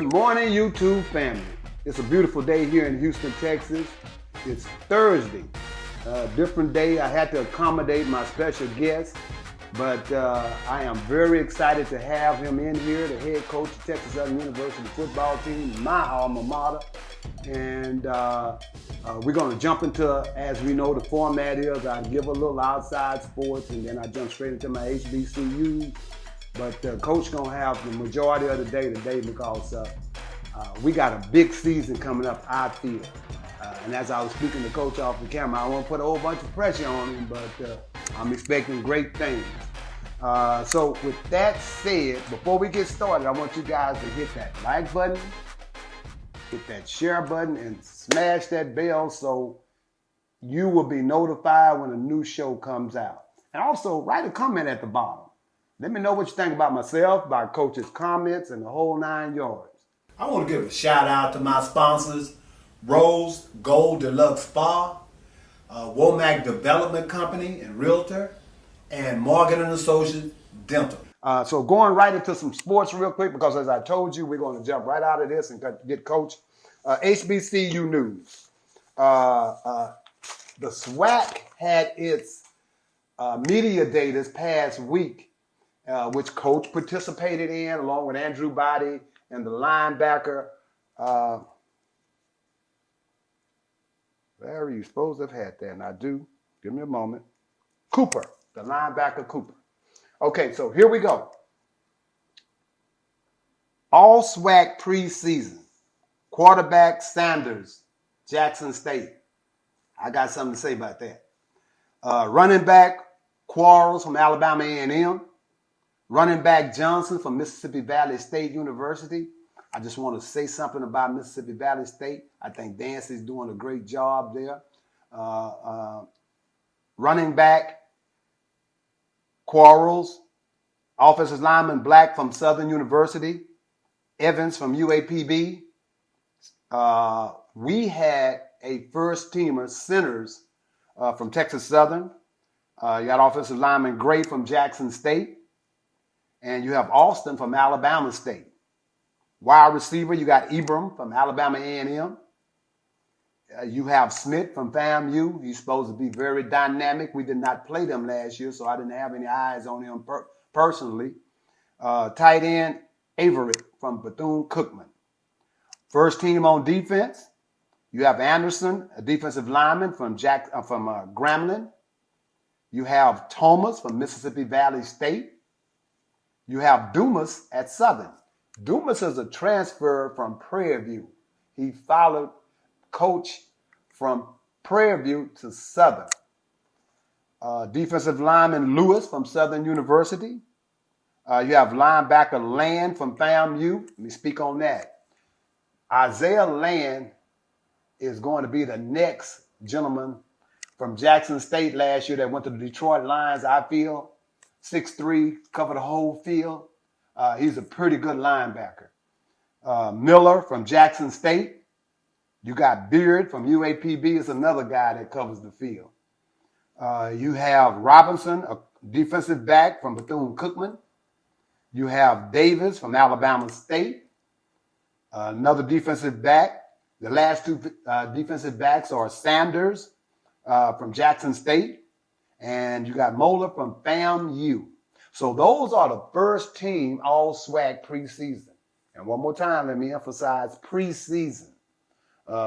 Good morning, YouTube family. It's a beautiful day here in Houston, Texas. It's Thursday, different day. I had to accommodate my special guest, but I am very excited to have him in here, the head coach of Texas Southern University football team, my alma mater. And we're going to jump into, as we know, the format is I give a little outside sports and then I jump straight into my HBCUs. But Coach going to have the majority of the day today because we got a big season coming up, I feel. And as I was speaking to Coach off the camera, I won't put a whole bunch of pressure on him, but I'm expecting great things. So with that said, before we get started, I want you guys to hit that like button, hit that share button, and smash that bell so you will be notified when a new show comes out. And also, write a comment at the bottom. Let me know what you think about myself, about Coach's comments, and the whole 9 yards. I want to give a shout out to my sponsors, Rose Gold Deluxe Spa, Womack Development Company and Realtor, and Morgan & Associates Dental. So going right into some sports real quick, because as I told you, we're going to jump right out of this and get Coach. HBCU news. The SWAC had its media day this past week, which Coach participated in along with Andrew Body and the linebacker. Larry, you supposed to have had that, and I do. Give me a moment. Cooper, the linebacker Cooper. Okay, so here we go. All SWAC preseason. Quarterback Sanders, Jackson State. I got something to say about that. Running back Quarles from Alabama A&M. Running back Johnson from Mississippi Valley State University. I just want to say something about Mississippi Valley State. I think Dancy's doing a great job there. Running back Quarles. Offensive lineman Black from Southern University. Evans from UAPB. We had a first-teamer, centers from Texas Southern. You got offensive lineman Gray from Jackson State. And you have Austin from Alabama State. Wide receiver, you got Ibram from Alabama A&M. You have Smith from FAMU. He's supposed to be very dynamic. We did not play them last year, so I didn't have any eyes on him personally. Tight end, Avery from Bethune-Cookman. First team on defense, you have Anderson, a defensive lineman from Grambling. You have Thomas from Mississippi Valley State. You have Dumas at Southern. Dumas is a transfer from Prairie View. He followed Coach from Prairie View to Southern. Defensive lineman Lewis from Southern University. You have linebacker Land from FAMU. Let me speak on that. Isaiah Land is going to be the next gentleman from Jackson State last year that went to the Detroit Lions, I feel. 6'3", covered the whole field. He's a pretty good linebacker. Miller from Jackson State. You got Beard from UAPB is another guy that covers the field. You have Robinson, a defensive back from Bethune-Cookman. You have Davis from Alabama State. Another defensive back. The last two defensive backs are Sanders from Jackson State. And you got Moeller from FAMU. So those are the first team all SWAC preseason. And one more time, let me emphasize preseason.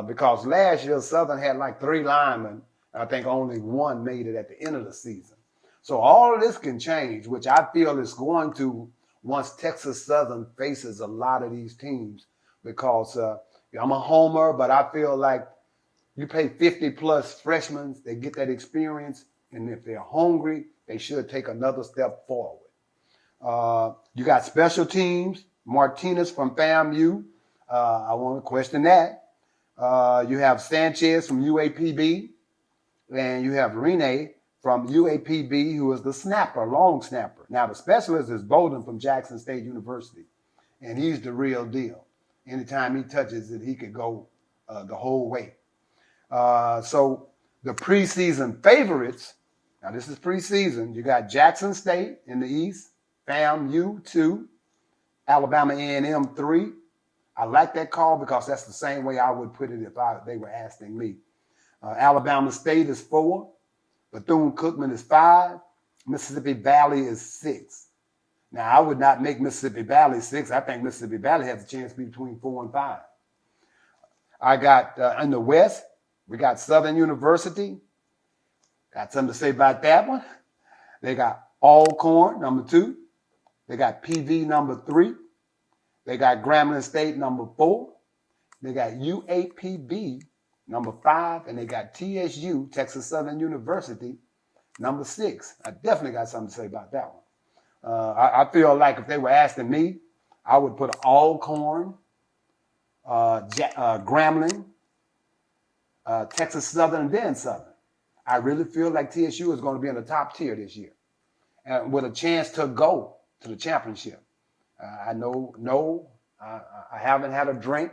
Because last year, Southern had like 3 linemen. I think only 1 made it at the end of the season. So all of this can change, which I feel is going to once Texas Southern faces a lot of these teams. Because I'm a homer, but I feel like you pay 50-plus freshmen, they get that experience. And if they're hungry, they should take another step forward. You got special teams, Martinez from FAMU. I won't question that. You have Sanchez from UAPB. And you have Rene from UAPB, who is the snapper, long snapper. Now, the specialist is Bowden from Jackson State University. And he's the real deal. Anytime he touches it, he could go the whole way. So the preseason favorites, now this is preseason, you got Jackson State in the East, FAMU 2, Alabama A&M 3, I like that call because that's the same way I would put it if they were asking me. Alabama State is 4. Bethune-Cookman is 5. Mississippi Valley is 6. Now, I would not make Mississippi Valley 6. I think Mississippi Valley has a chance to be between 4 and 5. I got in the West, we got Southern University. Got something to say about that one. They got Alcorn, number 2. They got PV, number 3. They got Grambling State, number 4. They got UAPB, number 5. And they got TSU, Texas Southern University, number 6. I definitely got something to say about that one. I feel like if they were asking me, I would put Alcorn, Grambling, Texas Southern, and then Southern. I really feel like TSU is going to be in the top tier this year, and with a chance to go to the championship. I haven't had a drink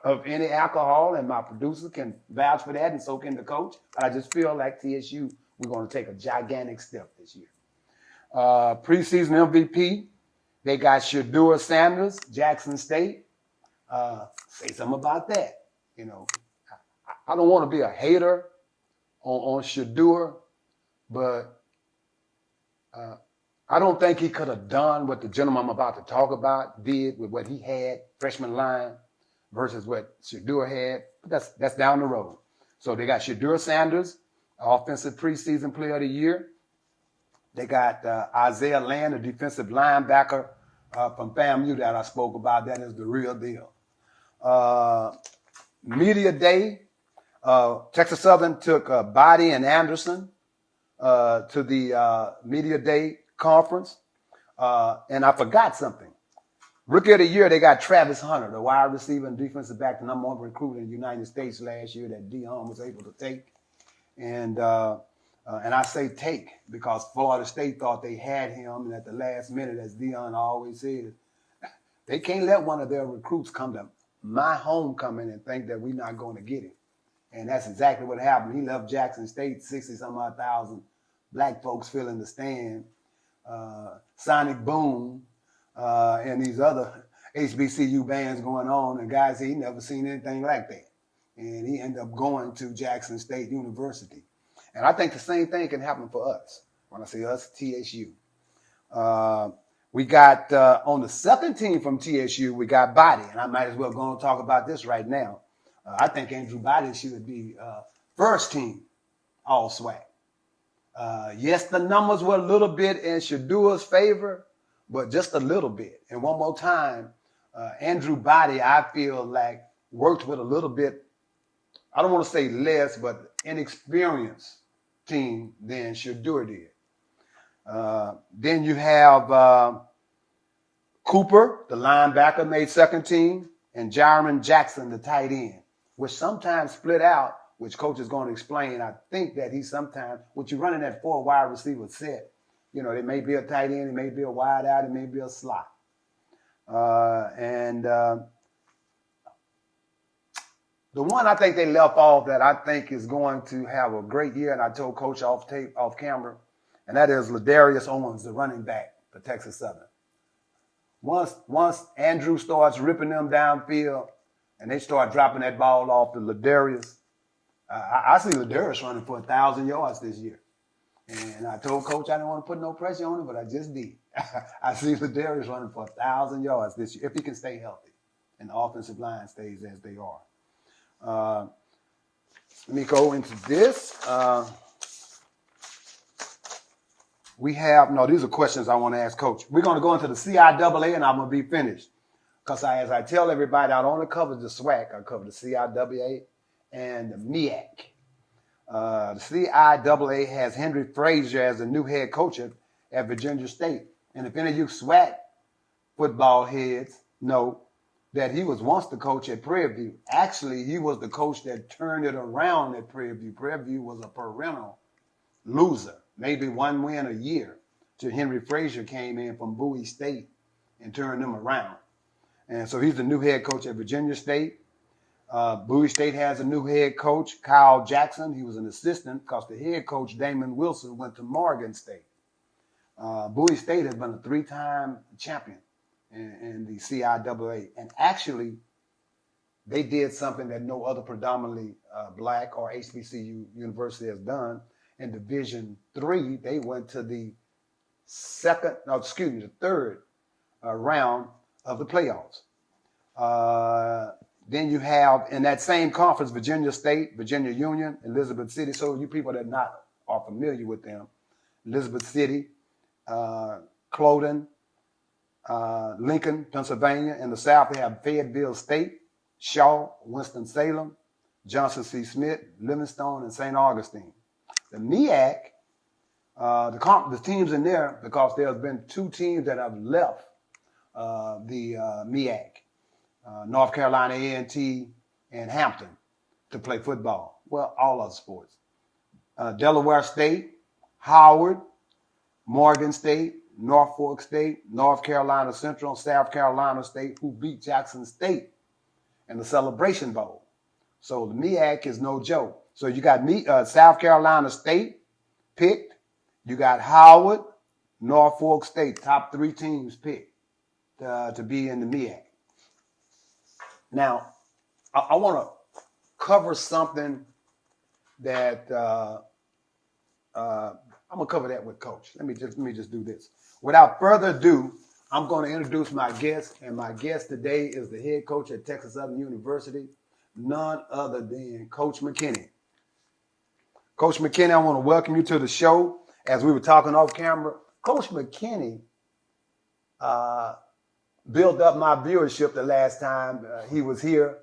of any alcohol, and my producer can vouch for that, and so can the coach. But I just feel like TSU, we're going to take a gigantic step this year. Preseason MVP, they got Shedeur Sanders, Jackson State. Say something about that. You know, I don't want to be a hater on Shedeur, but I don't think he could have done what the gentleman I'm about to talk about did with what he had, freshman line, versus what Shedeur had. But that's down the road. So they got Shedeur Sanders, Offensive Preseason Player of the Year. They got Isaiah Land, a defensive linebacker from FAMU that I spoke about. That is the real deal. Media Day, Texas Southern took Body and Anderson to the Media Day conference. And I forgot something. Rookie of the Year, they got Travis Hunter, the wide receiver and defensive back, the number 1 recruit in the United States last year that Dion was able to take. And I say take because Florida State thought they had him, and at the last minute, as Dion always says, they can't let one of their recruits come to my homecoming and think that we're not going to get him. And that's exactly what happened. He left Jackson State, 60-some-odd thousand black folks filling the stand. Sonic Boom and these other HBCU bands going on, and guys, he never seen anything like that. And he ended up going to Jackson State University. And I think the same thing can happen for us. When I say us, TSU. We got on the second team from TSU, we got Body, and I might as well go and talk about this right now. I think Andrew Body should be first team all SWAC. Yes, the numbers were a little bit in Shedeur's favor, but just a little bit. And one more time, Andrew Body, I feel like, worked with a little bit, I don't want to say less, but inexperienced team than Shedeur did. Then you have Cooper, the linebacker, made second team, and Jaron Jackson, the tight end, which sometimes split out, which coach is going to explain. I think that he sometimes, what you're running that 4 wide receiver set, you know, it may be a tight end, it may be a wide out, it may be a slot. The one I think they left off that I think is going to have a great year, and I told Coach off camera, and that is Ladarius Owens, the running back for Texas Southern. Once Andrew starts ripping them downfield and they start dropping that ball off to Ladarius, I see Ladarius running for 1,000 yards this year. And I told Coach I didn't want to put no pressure on him, but I just did. I see Ladarius running for 1,000 yards this year if he can stay healthy and the offensive line stays as they are. Let me go into this. These are questions I want to ask Coach. We're going to go into the CIAA, and I'm going to be finished. Because as I tell everybody, I don't only cover the SWAC, I cover the CIAA and the MEAC. The CIAA has Henry Frazier as the new head coach at Virginia State. And if any of you SWAC football heads know that he was once the coach at Prairie View. Actually, he was the coach that turned it around at Prairie View. Prairie View was a perennial loser, maybe 1 win a year, till Henry Frazier came in from Bowie State and turned them around. And so he's the new head coach at Virginia State. Bowie State has a new head coach, Kyle Jackson. He was an assistant because the head coach, Damon Wilson, went to Morgan State. Bowie State has been a 3-time champion in the CIAA. And actually, they did something that no other predominantly black or HBCU university has done. In Division III, they went to the third round of the playoffs. Then you have in that same conference, Virginia State, Virginia Union, Elizabeth City. So you people that are familiar with them, Elizabeth City, Cloden, Lincoln, Pennsylvania. In the South, they have Fayetteville State, Shaw, Winston-Salem, Johnson C. Smith, Livingstone, and St. Augustine. The MEAC, the teams in there, because there have been two teams that have left the MEAC, North Carolina A&T and Hampton, to play football. Well, all other sports. Delaware State, Howard, Morgan State, Norfolk State, North Carolina Central, South Carolina State, who beat Jackson State in the Celebration Bowl. So the MEAC is no joke. So you got South Carolina State picked. You got Howard, Norfolk State, top three teams picked to be in the MEAC. Now, I want to cover something that I'm gonna cover that with Coach. Let me just do this. Without further ado, I'm going to introduce my guest, and my guest today is the head coach at Texas Southern University, none other than Coach McKinney. Coach McKinney, I want to welcome you to the show. As we were talking off camera, Coach McKinney built up my viewership the last time he was here,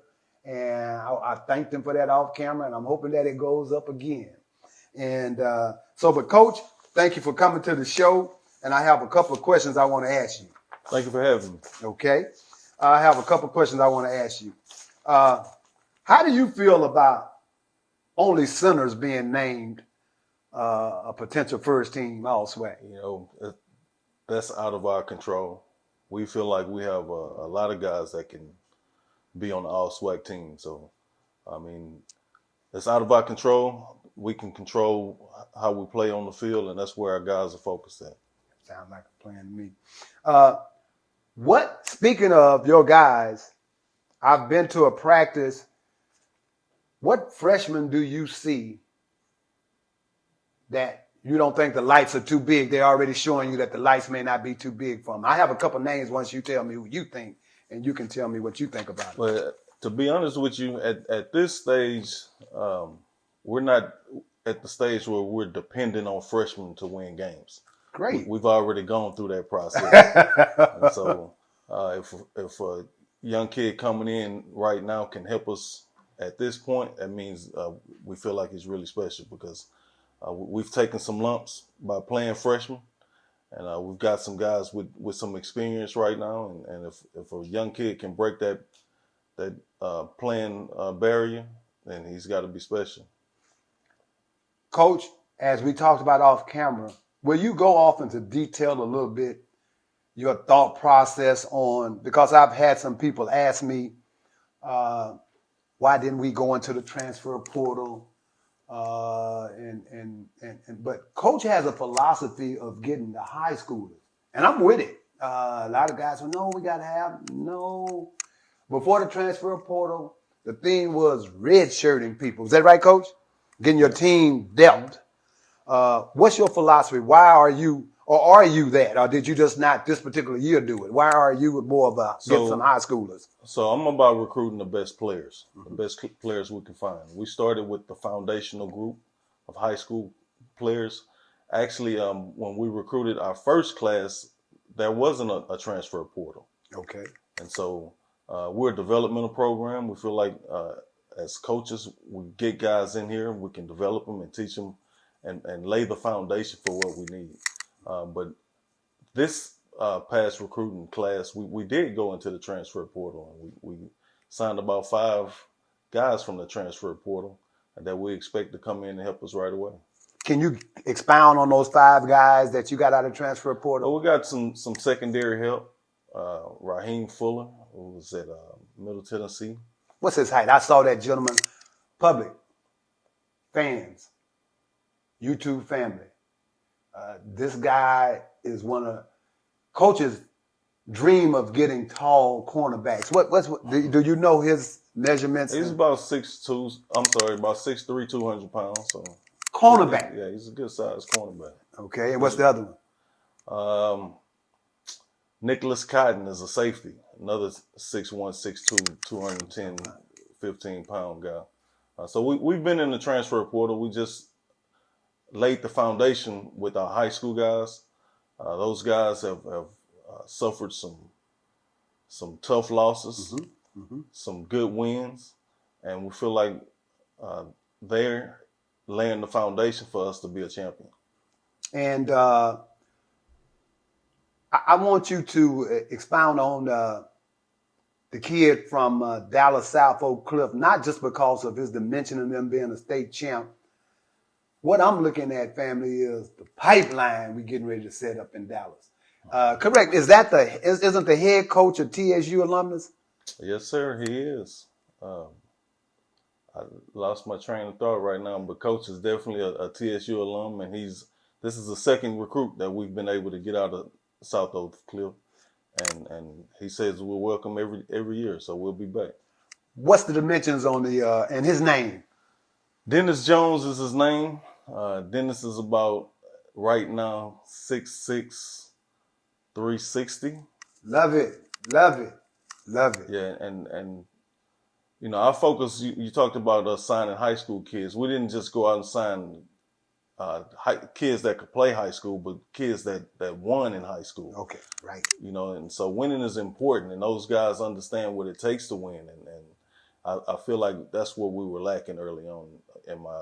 and I thanked him for that off camera, and I'm hoping that it goes up again. And but Coach, thank you for coming to the show, and I have a couple of questions I want to ask you. Thank you for having me. Okay. I have a couple of questions I want to ask you. How do you feel about only centers being named a potential first team All-SWAC? You know, that's out of our control. We feel like we have a lot of guys that can be on the All-SWAC team. So, I mean, it's out of our control. We can control how we play on the field, and that's where our guys are focused at. Sounds like a plan to me. Speaking of your guys, I've been to a practice. What freshmen do you see that you don't think the lights are too big? They're already showing you that the lights may not be too big for them. I have a couple names once you tell me who you think, and you can tell me what you think about it. Well, to be honest with you, at this stage, we're not at the stage where we're dependent on freshmen to win games. Great. We've already gone through that process. And so if a young kid coming in right now can help us at this point, that means we feel like he's really special, because we've taken some lumps by playing freshmen, and we've got some guys with some experience right now. And if a young kid can break that playing barrier, then he's got to be special. Coach, as we talked about off camera, will you go off into detail a little bit your thought process on, because I've had some people ask me, why didn't we go into the transfer portal? But Coach has a philosophy of getting the high schoolers, and I'm with it. A lot of guys say, no, we got to have, no. Before the transfer portal, the thing was redshirting people. Is that right, Coach? Getting your team depth. What's your philosophy? Why are you, or are you that? Or did you just not this particular year do it? Why are you more of a get some high schoolers? So I'm about recruiting the best players, the best players we can find. We started with the foundational group of high school players. Actually, when we recruited our first class, there wasn't a transfer portal. Okay. And so we're a developmental program. We feel like as coaches, we get guys in here, we can develop them and teach them and lay the foundation for what we need. But this past recruiting class, we did go into the transfer portal, and we signed about 5 guys from the transfer portal that we expect to come in and help us right away. Can you expound on those 5 guys that you got out of the transfer portal? Well, we got some secondary help. Raheem Fuller, who was at Middle Tennessee. What's his height? I saw that gentleman. Public, fans, YouTube family. This guy is one of Coach's dream of getting tall cornerbacks? Do you know his measurements? He's about 6'2". I'm sorry, about 6'3", 200 pounds. So cornerback. Yeah, he's a good sized cornerback. Okay, and what's the other one? Nicholas Cotton is a safety, another 6'1", 6'2", 210, 15-pound guy. So we've been in the transfer portal. We just laid the foundation with our high school guys. Those guys have suffered some tough losses, some good wins, and we feel like they're laying the foundation for us to be a champion. And I want you to expound on the kid from Dallas South Oak Cliff, not just because of his dimension and them being a state champ. What I'm looking at, family, is the pipeline we're getting ready to set up in Dallas. Correct? Isn't the head coach a TSU alumnus? Yes, sir, he is. I lost my train of thought right now, but Coach is definitely a TSU alum, and this is the second recruit that we've been able to get out of South Oak Cliff, and he says we're welcome every year, so we'll be back. What's the dimensions on the and his name? Dennis Jones is his name. Dennis is about right now 6'6", 360. Love it. Yeah, and you know, our focus. You talked about us signing high school kids. We didn't just go out and sign kids that could play high school, but kids that won in high school. Okay, right. You know, and so winning is important, and those guys understand what it takes to win, and I feel like that's what we were lacking early on in my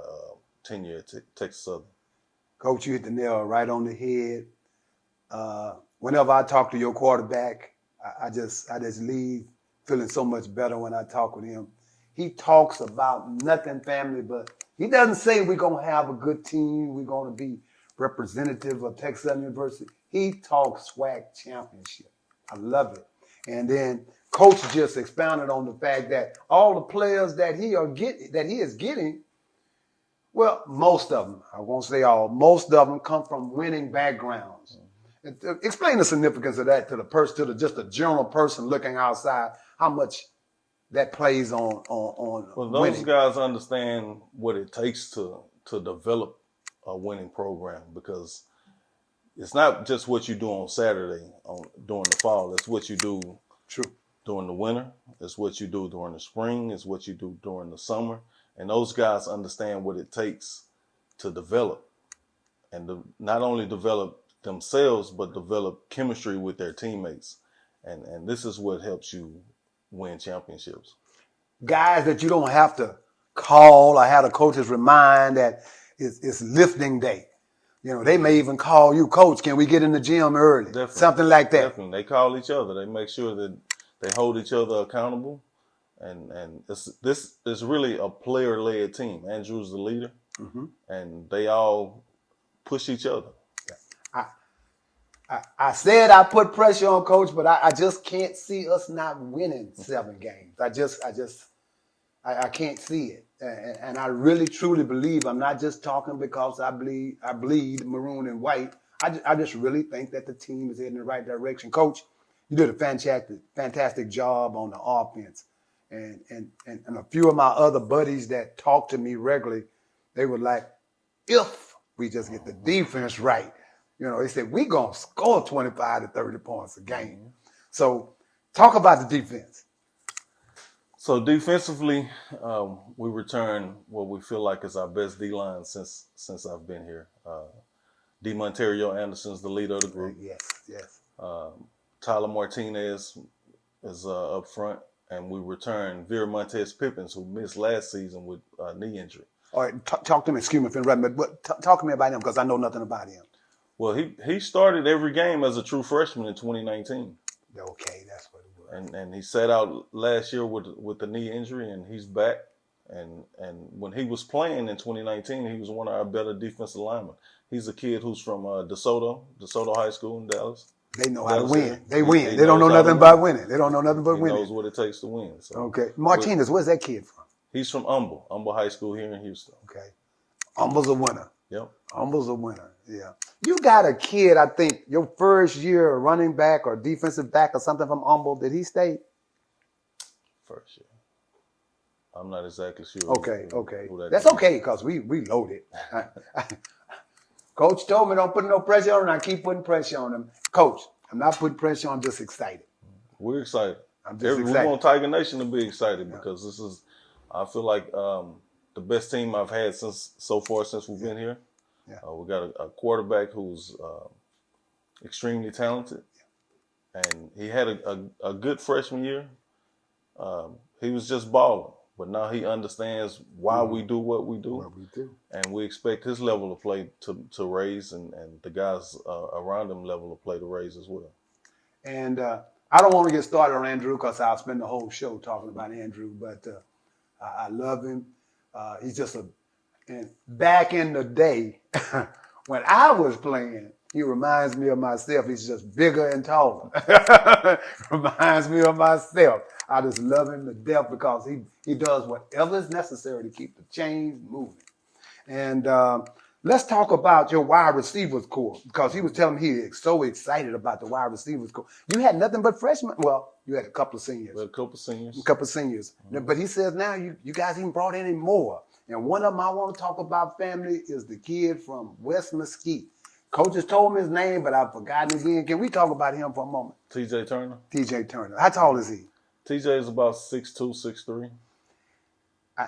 tenure at Texas Southern. Coach, you hit the nail right on the head. Whenever I talk to your quarterback, I just leave feeling so much better when I talk with him. He talks about nothing, family, but he doesn't say we're going to have a good team, we're going to be representative of Texas Southern University. He talks SWAC championship. I love it. And then Coach just expounded on the fact that all the players that he is getting, well, most of them, I won't say all, most of them come from winning backgrounds. Explain the significance of that to the person, to just a general person looking outside, how much that plays on well, those winning. guys understand what it takes to develop a winning program, because it's not just what you do on Saturday during the fall. It's what you do during the winter. It's what you do during the spring. It's what you do during the summer. And those guys understand what it takes to develop, and to not only develop themselves, but develop chemistry with their teammates. And this is what helps you win championships. Guys that you don't have to call or have the coaches remind that it's lifting day. You know, they may even call you, Coach, can we get in the gym early? Definitely. Something like that. Definitely. They call each other. They make sure that they hold each other accountable. And this is really a player-led team. Andrew's the leader, and they all push each other. I said I put pressure on Coach, but I just can't see us not winning 7 games. I can't see it. And I really, truly believe, I'm not just talking because I bleed maroon and white. I just really think that the team is heading in the right direction. Coach, you did a fantastic job on the offense. And a few of my other buddies that talk to me regularly, they were like, if we just get the defense right, you know, they said, we're going to score 25 to 30 points a game. So talk about the defense. So defensively, we return what we feel like is our best D-line since I've been here. D. Monterio Anderson's the leader of the group. Yes. Tyler Martinez is up front, and we return Vera Montez Pippins, who missed last season with a knee injury. All right, talk to me. Excuse me for interrupting, but talk to me about him, because I know nothing about him. Well, he started every game as a true freshman in 2019. Okay, that's what it was. And he sat out last year with the knee injury, and he's back. And when he was playing in 2019, he was one of our better defensive linemen. He's a kid who's from DeSoto High School in Dallas. They know how to win. They win. They don't know nothing about winning. They don't know nothing but winning. He knows what it takes to win. So. Okay. Martinez, where's that kid from? He's from Humble High School here in Houston. Okay. Humble's a winner. Yep. Humble's a winner. Yeah. You got a kid, I think, your first year running back or defensive back or something from Humble. Did he stay? First year. I'm not exactly sure. Okay. Who that That's is. okay because we loaded. Coach told me don't put no pressure on him. I keep putting pressure on him. Coach, I'm not putting pressure on. I'm just excited. We're excited. I'm just excited. We want Tiger Nation to be excited because this is, I feel like the best team I've had so far since we've been here. Yeah. We got a quarterback who's extremely talented, and he had a good freshman year. He was just balling, but now he understands why we do what we do. And we expect his level of play to raise, and the guys around him level of play to raise as well. And I don't want to get started on Andrew because I'll spend the whole show talking about Andrew, but I love him. He's just and back in the day when I was playing, he reminds me of myself. He's just bigger and taller. Reminds me of myself. I just love him to death because he does whatever is necessary to keep the chains moving. And let's talk about your wide receivers core because he was telling me he is so excited about the wide receivers core. You had nothing but freshmen. Well, you had a couple of seniors. We had a couple of seniors. Mm-hmm. But he says now you guys even brought in more. And one of them I want to talk about, family, is the kid from West Mesquite. Coach has told me his name, but I've forgotten again. Can we talk about him for a moment? TJ Turner. TJ Turner. How tall is he? TJ is about 6'2", 6'3".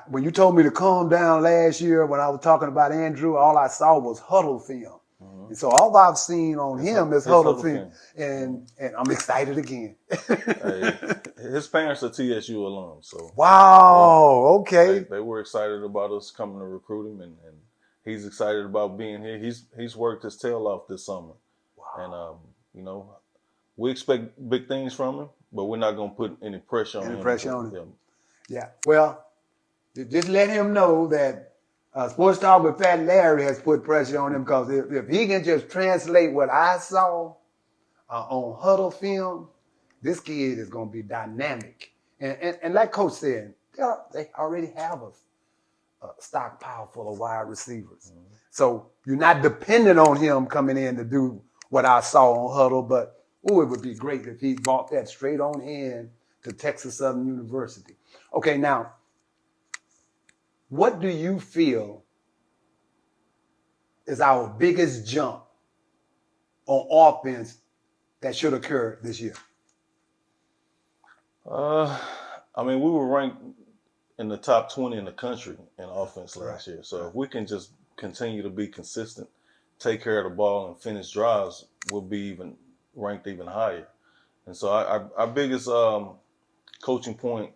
When you told me to calm down last year when I was talking about Andrew, all I saw was huddle film. Mm-hmm. And so all I've seen on him is huddle film. And I'm excited again. Hey, his parents are TSU alums. So wow, okay. They were excited about us coming to recruit him, and he's excited about being here. He's worked his tail off this summer. Wow. And, we expect big things from him, but we're not going to put any pressure on him. Yeah. Well, just let him know that Sports Talk with Fat Larry has put pressure on him because if he can just translate what I saw on huddle film, this kid is going to be dynamic. And like Coach said, they already have a stockpile full of wide receivers. Mm-hmm. So you're not dependent on him coming in to do what I saw on huddle, but it would be great if he brought that straight on in to Texas Southern University. Okay, now, what do you feel is our biggest jump on offense that should occur this year? We were ranked in the top 20 in the country in offense last year. So if we can just continue to be consistent, take care of the ball, and finish drives, we'll be ranked even higher. And so our biggest coaching point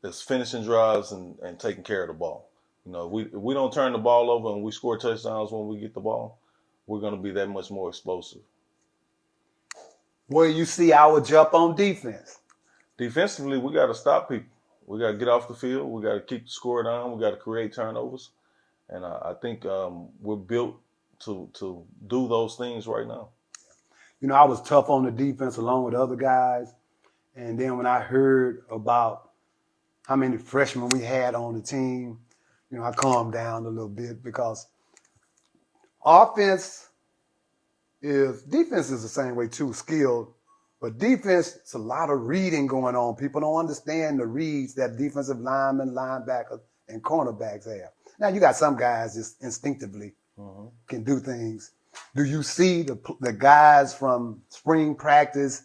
is finishing drives and taking care of the ball. If we don't turn the ball over and we score touchdowns when we get the ball, we're going to be that much more explosive. Where you see our jump on defense? Defensively, we got to stop people. We got to get off the field. We got to keep the score down. We got to create turnovers. And I think we're built to do those things right now. I was tough on the defense along with other guys. And then when I heard about how many freshmen we had on the team, I calmed down a little bit because defense is the same way too, skilled. But defense, it's a lot of reading going on. People don't understand the reads that defensive linemen, linebackers, and cornerbacks have. Now, you got some guys just instinctively can do things. Do you see the guys from spring practice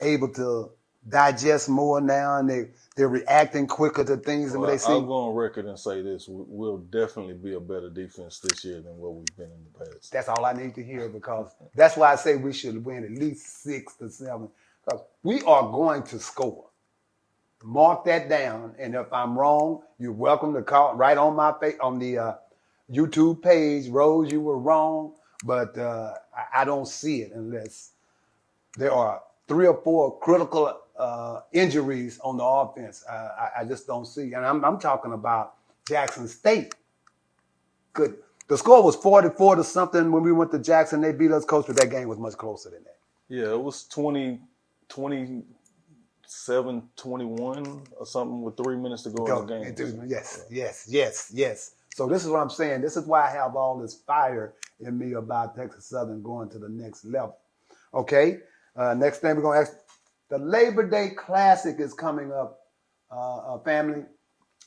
able to digest more now and they're reacting quicker to things than what they see? I'll go on record and say this. We'll definitely be a better defense this year than what we've been in the past. That's all I need to hear because that's why I say we should win at least 6 to 7 because we are going to score. Mark that down, and if I'm wrong, you're welcome to call right on my on the YouTube page. Rose, you were wrong, but I don't see it unless there are 3 or 4 critical injuries on the offense. I just don't see, and I'm talking about Jackson State. Good. The score was 44 to something when we went to Jackson. They beat us, Coach, but that game was much closer than that. Yeah, it was 27-21 or something with 3 minutes to go in the game. Yes. So this is what I'm saying. This is why I have all this fire in me about Texas Southern going to the next level. Okay. Next thing we're going to ask. The Labor Day Classic is coming up, family.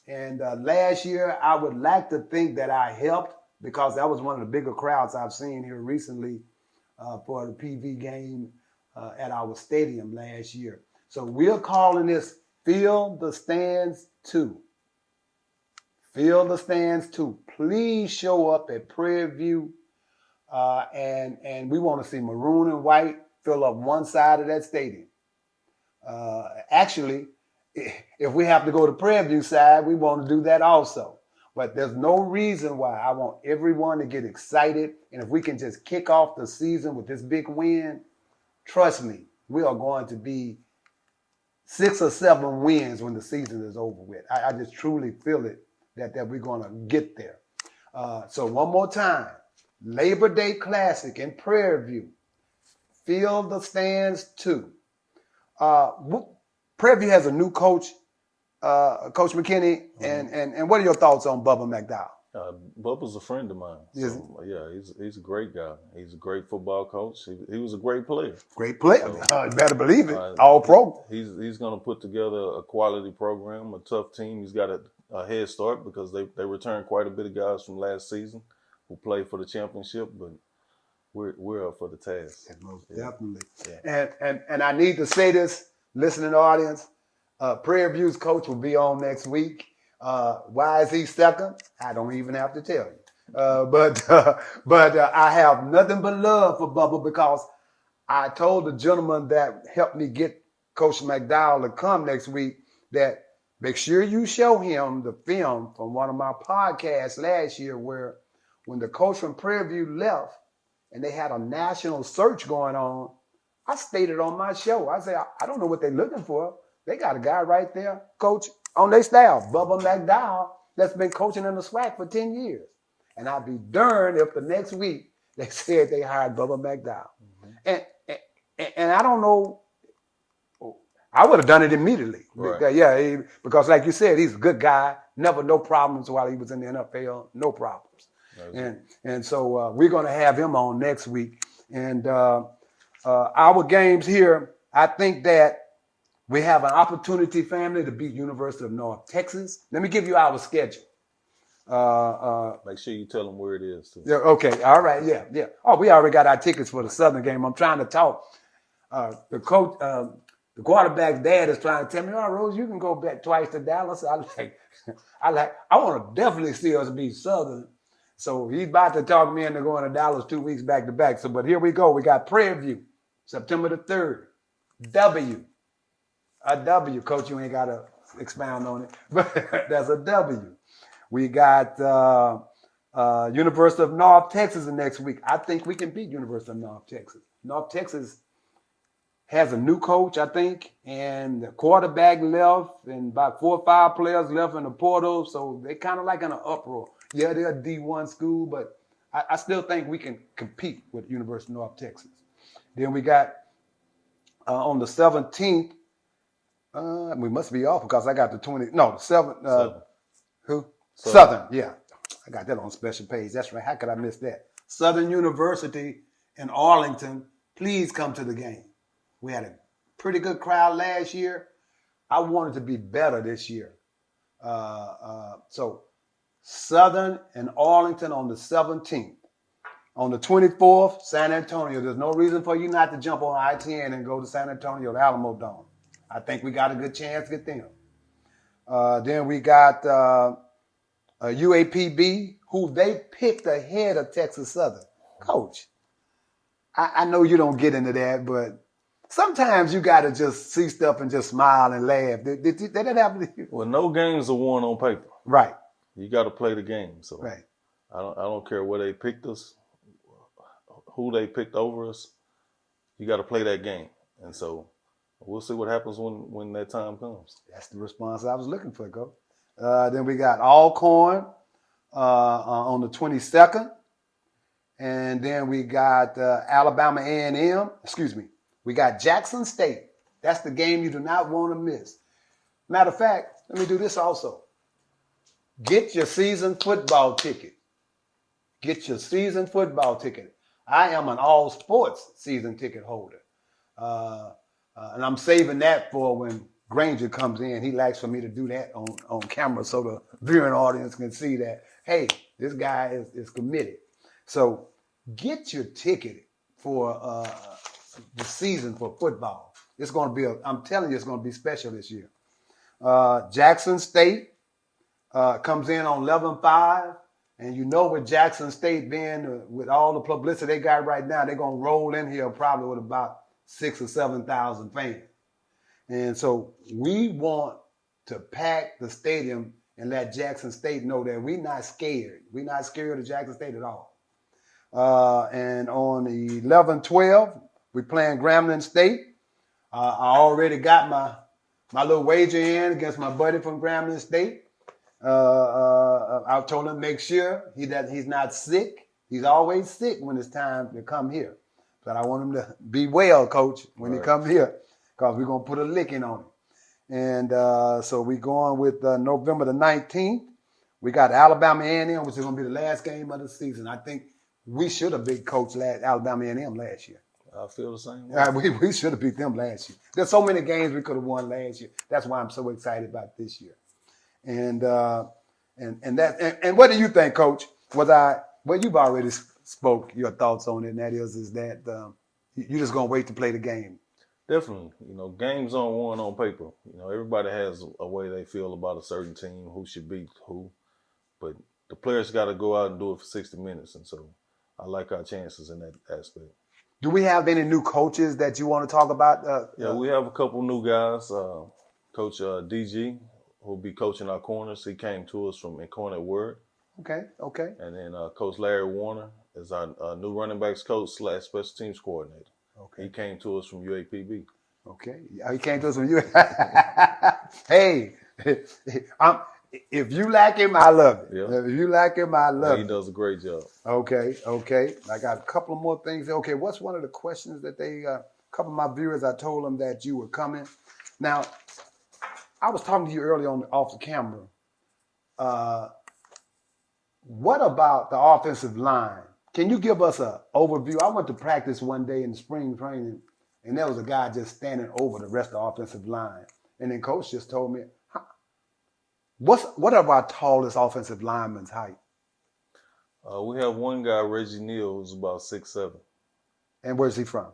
And last year, I would like to think that I helped because that was one of the bigger crowds I've seen here recently for the PV game at our stadium last year. So we're calling this Fill the Stands 2. Fill the Stands 2. Please show up at Prairie View. And we want to see maroon and white fill up one side of that stadium. Actually, if we have to go to Prairie View side, we want to do that also. But there's no reason why. I want everyone to get excited. And if we can just kick off the season with this big win, trust me, we are going to be 6 or 7 wins when the season is over with. I just truly feel it that we're going to get there. So one more time, Labor Day Classic in Prairie View. Fill the Stands 2. Prairie View has a new coach, Coach McKinney, and what are your thoughts on Bubba McDowell? Bubba's a friend of mine. So, yeah, he's a great guy. He's a great football coach. He was a great player. Great player. You better believe it. All pro. He's going to put together a quality program, a tough team. He's got a head start because they returned quite a bit of guys from last season who played for the championship, but we're up for the task. Yeah, most definitely. Yeah. And I need to say this, listening audience, Prairie View's coach will be on next week. Why is he second? I don't even have to tell you. But I have nothing but love for Bubba because I told the gentleman that helped me get Coach McDowell to come next week that make sure you show him the film from one of my podcasts last year where when the coach from Prairie View left and they had a national search going on, I stated on my show, I said, I don't know what they're looking for. They got a guy right there, coach, on their staff, Bubba McDowell, that's been coaching in the SWAC for 10 years. And I'd be darned if the next week they said they hired Bubba McDowell. Mm-hmm. And I don't know, I would have done it immediately. Right. Because like you said, he's a good guy, never no problems while he was in the NFL, no problems. And so we're going to have him on next week. And our games here, I think that we have an opportunity, family, to beat University of North Texas. Let me give you our schedule. Make sure you tell them where it is, too. Yeah, okay. All right. Yeah. Oh, we already got our tickets for the Southern game. I'm trying to talk. The coach, the quarterback's dad is trying to tell me, Rose, you can go back twice to Dallas. I want to definitely see us beat Southern. So he's about to talk me into going to Dallas 2 weeks back to back. But here we go. We got Prairie View, September the 3rd. A W, Coach, you ain't got to expound on it, but that's a W. We got University of North Texas the next week. I think we can beat University of North Texas. North Texas has a new coach, I think, and the quarterback left, and about 4 or 5 players left in the portal, so they're kind of like in an uproar. Yeah, they're a D1 school, but I still think we can compete with University of North Texas. Then we got on the 17th, we must be off because I got the 7th. Who? Southern, yeah. I got that on special page. That's right. How could I miss that? Southern University in Arlington, please come to the game. We had a pretty good crowd last year. I wanted to be better this year. So Southern and Arlington on the 17th. On the 24th, San Antonio. There's no reason for you not to jump on I-10 and go to San Antonio, the Alamo Dome. I think we got a good chance to get them. Then we got UAPB, who they picked ahead of Texas Southern. Coach, I know you don't get into that, but sometimes you got to just see stuff and just smile and laugh. Did that happen to you? Well, no games are won on paper. Right. You got to play the game. So right. I don't care where they picked us, who they picked over us. You got to play that game. And so we'll see what happens when that time comes. That's the response I was looking for, Coach. Then we got Alcorn on the 22nd. And then we got Alabama A&M. We got Jackson State. That's the game you do not want to miss. Matter of fact, let me do this also. Get your season football ticket. Get your season football ticket. I am an all sports season ticket holder. And I'm saving that for when Granger comes in. He likes for me to do that on camera so the viewing audience can see that, hey, this guy is committed. So get your ticket for the season for football. It's going to be, I'm telling you, it's going to be special this year. Jackson State comes in on 11-5. And you know with Jackson State being, with all the publicity they got right now, they're going to roll in here probably with about 6,000 or 7,000 fans. And so we want to pack the stadium and let Jackson State know that we're not scared. We're not scared of Jackson State at all. And on the 11-12, we're playing Grambling State. I already got my little wager in against my buddy from Grambling State. I told him make sure he's not sick. He's always sick when it's time to come here. But I want him to be well, Coach, when he come here, because we're going to put a licking on him. And so we're going with November the 19th. We got Alabama A&M, which is going to be the last game of the season. I think we should have beat Coach Alabama A&M last year. I feel the same way. We should have beat them last year. There's so many games we could have won last year. That's why I'm so excited about this year. And what do you think, Coach? Well, you've already spoke your thoughts on it, and that is that you're just gonna wait to play the game. Definitely, games aren't won on paper. Everybody has a way they feel about a certain team, who should beat who, but the players got to go out and do it for 60 minutes, and so I like our chances in that aspect. Do we have any new coaches that you want to talk about? Yeah, we have a couple new guys. Coach DG, who'll be coaching our corners. He came to us from Incarnate Word. Okay. And then Coach Larry Warner is our new running backs coach / special teams coordinator. Okay. He came to us from UAPB. Okay. He came to us from Hey, if you like him, I love it. Yeah. If you like him, I love it. He does a great job. Okay. I got a couple of more things. Okay, what's one of the questions that a couple of my viewers, I told them that you were coming. Now, I was talking to you earlier off the camera. What about the offensive line? Can you give us an overview? I went to practice one day in spring training, and there was a guy just standing over the rest of the offensive line. And then Coach just told me, what are our tallest offensive lineman's height? We have one guy, Reggie Neal, who's about 6'7". And where's he from?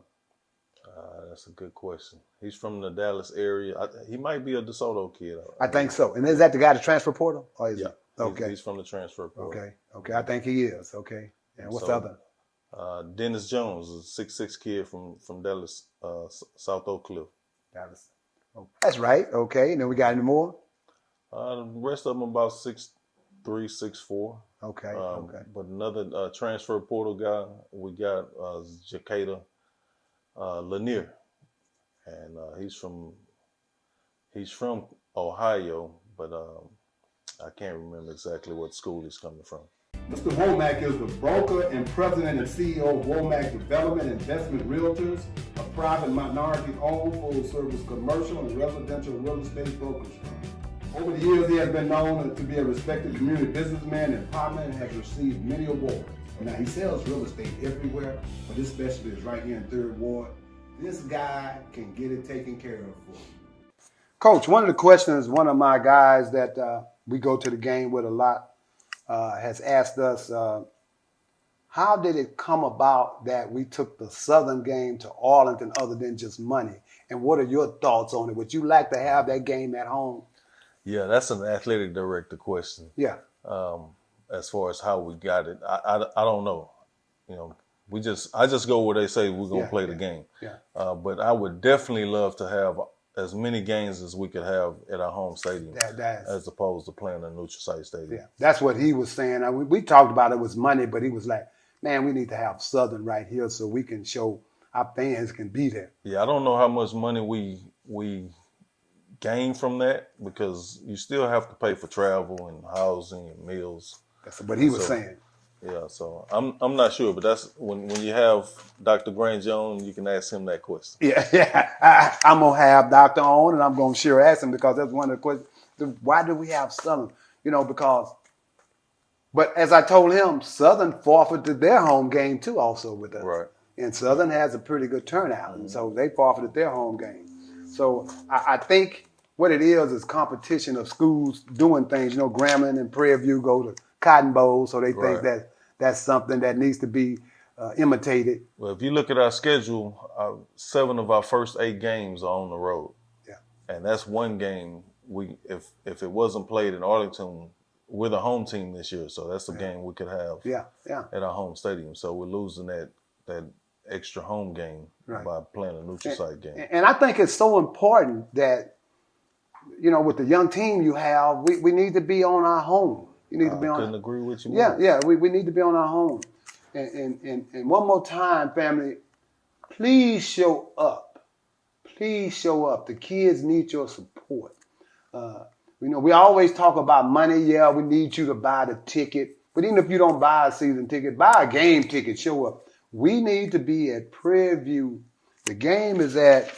That's a good question. He's from the Dallas area. He might be a DeSoto kid. I think so. And is that the guy, the transfer portal? Or is yeah. He? Okay. He's from the transfer portal. Okay. I think he is. Okay. And what's the other? Dennis Jones is a 6'6" kid from Dallas, South Oak Cliff. Dallas. Oh, that's right. Okay. And then we got any more? The rest of them about 6'3", 6'4". Okay. But another transfer portal guy, we got Jacada Lanier, and he's from Ohio, but I can't remember exactly what school he's coming from. Mr. Womack is the broker and president and CEO of Womack Development Investment Realtors, a private minority-owned full-service commercial and residential real estate brokerage firm. Over the years, he has been known to be a respected community businessman and partner and has received many awards. Now, he sells real estate everywhere, but his specialty is right here in 3rd Ward. This guy can get it taken care of for you. Coach, one of the questions one of my guys that we go to the game with a lot has asked us, how did it come about that we took the Southern game to Arlington other than just money? And what are your thoughts on it? Would you like to have that game at home? Yeah, that's an athletic director question. Yeah. As far as how we got it, I don't know. I just go where they say we're gonna play the game. Yeah. But I would definitely love to have as many games as we could have at our home stadium, as opposed to playing a neutral site stadium. Yeah, that's what he was saying. We talked about it was money, but he was like, man, we need to have Southern right here so we can show our fans can be there. Yeah, I don't know how much money we gain from that, because you still have to pay for travel and housing and meals. That's what he was saying. Yeah, so I'm not sure, but that's when you have Dr. Grant Jones, you can ask him that question. Yeah. I'm gonna have Dr. on, and I'm gonna sure ask him, because that's one of the questions. Why do we have Southern? because. But as I told him, Southern forfeited their home game too, also with us. Right. And Southern has a pretty good turnout, and so they forfeited their home game. So I think what it is competition of schools doing things. Grambling and Prairie View go to Cotton Bowl, so they think that that's something that needs to be imitated. Well, if you look at our schedule, 7 of our first 8 games are on the road. Yeah. And that's one game if it wasn't played in Arlington, we're the home team this year, so that's a game we could have at our home stadium. So we're losing that extra home game by playing a neutral site game. And I think it's so important that, with the young team you have, we need to be on our home. You need to be on. I couldn't agree with you more. Yeah, we need to be on our home. And one more time, family, please show up. Please show up. The kids need your support. We always talk about money. Yeah, we need you to buy the ticket. But even if you don't buy a season ticket, buy a game ticket, show up. We need to be at Prairie View. The game is at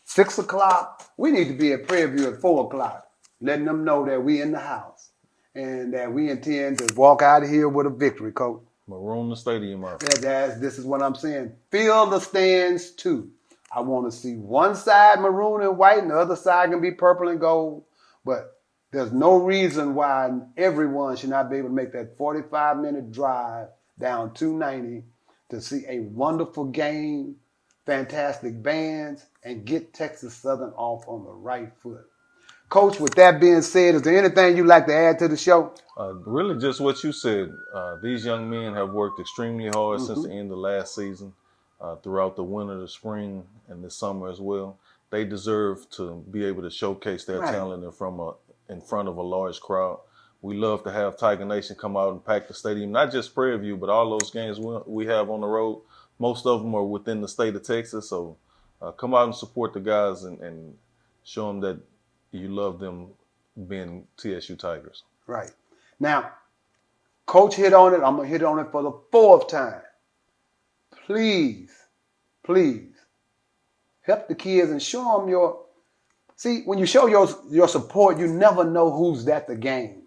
6 o'clock. We need to be at Prairie View at 4 o'clock, letting them know that we in the house and that we intend to walk out of here with a victory, Coach. Maroon the stadium up. This is what I'm saying. Fill the stands too. I want to see one side maroon and white and the other side can be purple and gold. But there's no reason why everyone should not be able to make that 45-minute drive down 290 to see a wonderful game, fantastic bands, and get Texas Southern off on the right foot. Coach, with that being said, is there anything you'd like to add to the show? Really just what you said. These young men have worked extremely hard since the end of last season. Throughout the winter, the spring, and the summer as well. They deserve to be able to showcase their talent in front of a large crowd. We love to have Tiger Nation come out and pack the stadium, not just Prairie View, but all those games we have on the road. Most of them are within the state of Texas, so come out and support the guys and show them that you love them being TSU Tigers. Right. Now, Coach hit on it. I'm going to hit on it for the 4th time. Please help the kids and show them see, when you show your support, you never know who's at the game.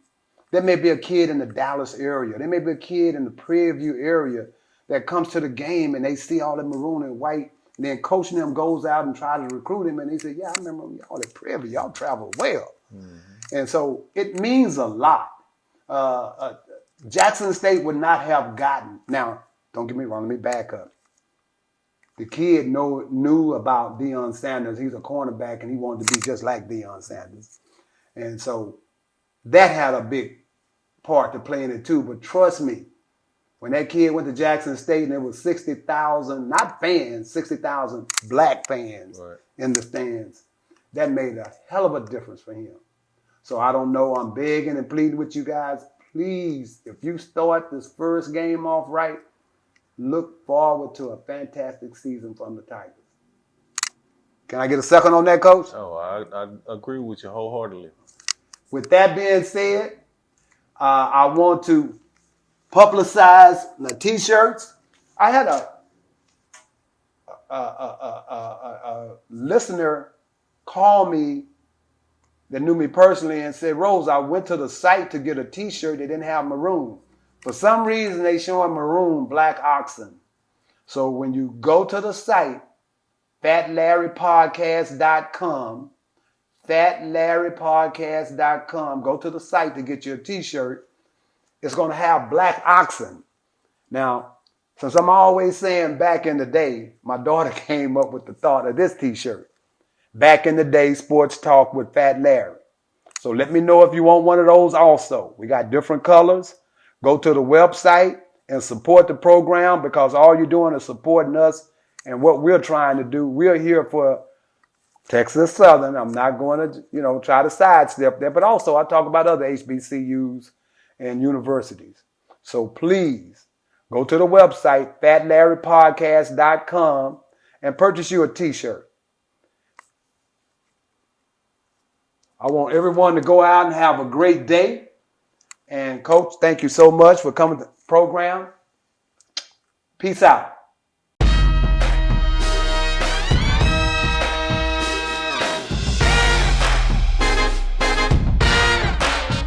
There may be a kid in the Dallas area. There may be a kid in the Prairie View area that comes to the game and they see all the maroon and white. And then Coach and them goes out and tries to recruit him. And he said, yeah, I remember y'all at Prairie View. Y'all travel well. Mm-hmm. And so it means a lot. Jackson State would not have gotten. Now, don't get me wrong. Let me back up. The kid knew about Deion Sanders. He's a cornerback, and he wanted to be just like Deion Sanders. And so that had a big part to play in it, too. But trust me, when that kid went to Jackson State and there was 60,000, not fans, 60,000 black fans in the stands, that made a hell of a difference for him. So I don't know. I'm begging and pleading with you guys. Please, if you start this first game off right, look forward to a fantastic season from the Tigers. Can I get a second on that, Coach? Oh, I agree with you wholeheartedly. With that being said, I want to publicize the T-shirts. I had a listener call me that knew me personally and said, Rose, I went to the site to get a T-shirt. They didn't have maroon. For some reason, they showing maroon, black oxen. So when you go to the site, fatlarrypodcast.com, fatlarrypodcast.com, go to the site to get your T-shirt. It's going to have black oxen. Now, since I'm always saying back in the day, my daughter came up with the thought of this T-shirt. Back in the day, sports talk with Fat Larry. So let me know if you want one of those also. We got different colors. Go to the website and support the program because all you're doing is supporting us and what we're trying to do. We're here for Texas Southern. I'm not going to, try to sidestep that, but also I talk about other HBCUs and universities. So please go to the website, fatlarrypodcast.com, and purchase you a T-shirt. I want everyone to go out and have a great day. And Coach, thank you so much for coming to the program. Peace out.